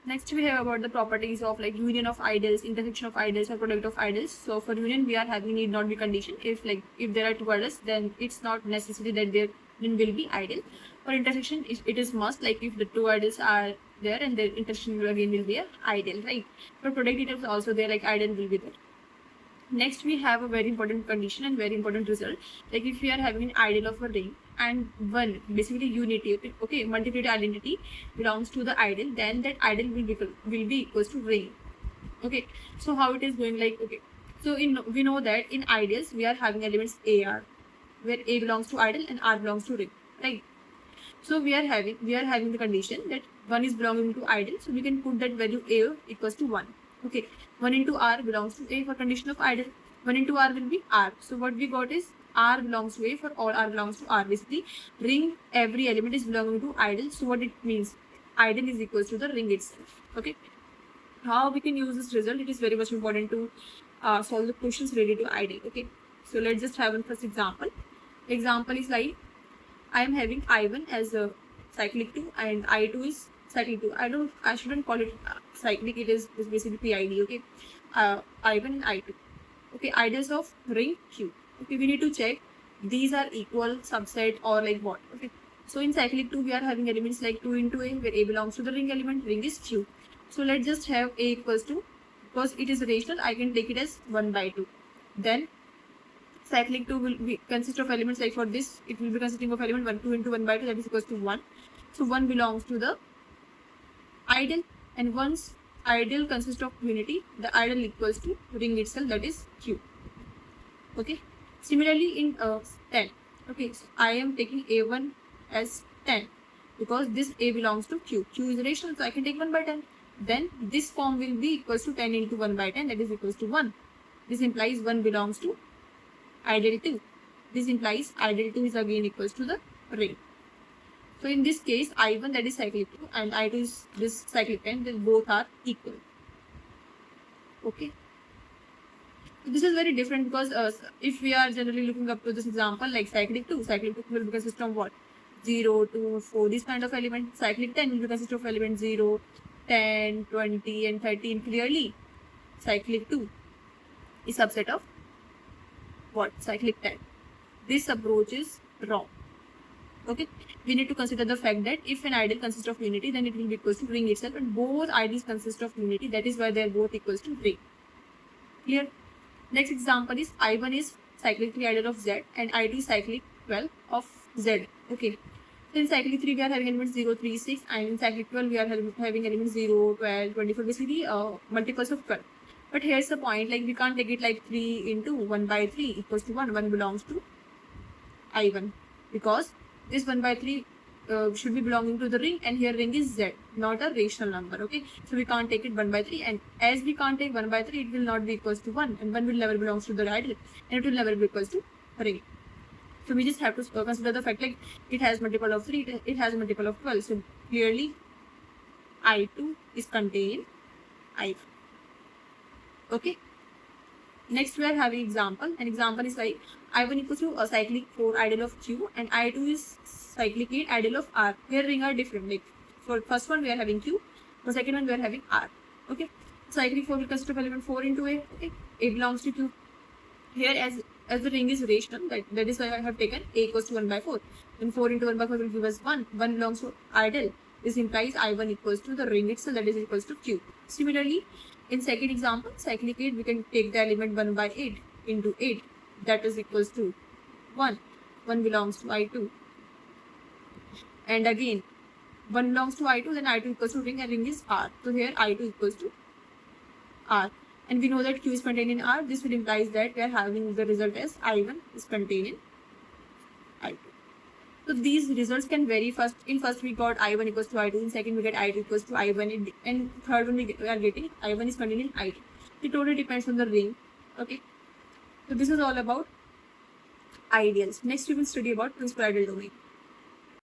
Next we have about the properties of like union of ideals, intersection of ideals, or product of ideals. So for union we are having need not be condition. If there are two ideals, then it's not necessary that their union will be ideal. For intersection it is must, like if the two ideals are there and their intersection will again will be a ideal, right? For product it is also there, like ideal will be there. Next we have a very important condition and very important result. Like if we are having an ideal of a ring and one basically unity, okay, multiplicity identity belongs to the ideal, then that ideal will be equals to ring. Okay, so how it is going, like, okay, so we know that in ideals we are having elements AR, where A belongs to ideal and R belongs to ring, right? So we are having the condition that one is belonging to ideal, so we can put that value A equals to 1. Okay, 1 into R belongs to A for condition of ideal. 1 into R will be R. So what we got is R belongs to A for all R belongs to R. Basically, ring, every element is belonging to ideal. So what it means, ideal is equals to the ring itself. Okay, how we can use this result? It is very much important to solve the questions related to ideal. Okay, so let's just have one first example. Example is like, I am having I1 as a cyclic 2 and I2 is cyclic 2. I shouldn't call it cyclic, it is basically PID, okay? I1 and I2. Okay, ideals of ring Q. Okay, we need to check these are equal, subset, or like what. Okay, so in cyclic 2 we are having elements like 2 into A, where A belongs to the ring element, ring is Q. So let's just have A equals to, because it is rational, I can take it as 1 by 2. Then cyclic 2 will be consist of elements, like for this it will be consisting of element 1, 2 into 1 by 2, that is equals to 1. So 1 belongs to the ideal, and once ideal consists of unity, the ideal equals to ring itself, that is Q. Okay, similarly in 10, okay, so I am taking A1 as 10 because this A belongs to Q. Q is rational, so I can take 1 by 10. Then this form will be equals to 10 into 1 by 10, that is equals to 1. This implies 1 belongs to ideal 2. This implies ideal 2 is again equals to the ring. So in this case, I1, that is cyclic 2, and I2 is this cyclic 10, then both are equal. Okay. So this is very different because if we are generally looking up to this example, like cyclic 2 will consist of what? 0, 2, 4, this kind of element. Cyclic 10 will consist of element 0, 10, 20, and 13. Clearly, cyclic 2 is subset of what? Cyclic 10. This approach is wrong. Okay, we need to consider the fact that if an ideal consists of unity, then it will be equals to ring itself, and both ideals consist of unity, that is why they are both equals to ring. Clear? Next example is I1 is cyclic 3 ideal of Z and I2 is cyclic 12 of Z. Okay, so in cyclic 3 we are having elements 0, 3, 6, and in cyclic 12 we are having elements 0, 12, 24, basically multiples of 12. But here's the point, like we can't take it like 3 into 1 by 3 equals to 1. 1 belongs to I1 because this 1 by 3 should be belonging to the ring, and here ring is Z, not a rational number. Okay, so we can't take it 1 by 3, and as we can't take 1 by 3, it will not be equals to 1, and 1 will never belongs to the ideal, and it will never be equals to ring. So we just have to consider the fact like it has multiple of 3, it has a multiple of 12. So clearly I2 is contained I1. Okay. Next we are having example. An example is like I1 equals to a cyclic 4 ideal of Q and I2 is cyclic 8 ideal of R. Here ring are different. Like for first one we are having Q, for second one we are having R. Okay. Cyclic 4 will consist of element 4 into A. Okay. A belongs to Q. Here as the ring is rational, that is why I have taken A equals to 1 by 4. Then 4 into 1 by 4 will give us 1. 1 belongs to ideal. This implies I1 equals to the ring itself, that is equals to Q. Similarly, in second example, cyclic 8, we can take the element 1 by 8 into 8. That is equals to 1. 1 belongs to I2. And again, 1 belongs to I2, then I2 equals to ring, and ring is R. So here I2 equals to R. And we know that Q is contained in R. This will implies that we are having the result as I1 is contained in I2. So these results can vary. First we got I1 equals to I2. In second we get I2 equals to I1. And third one we are getting I1 is contained in I2. It totally depends on the ring. Okay. So this is all about ideals. Next we will study about principal ideal domain.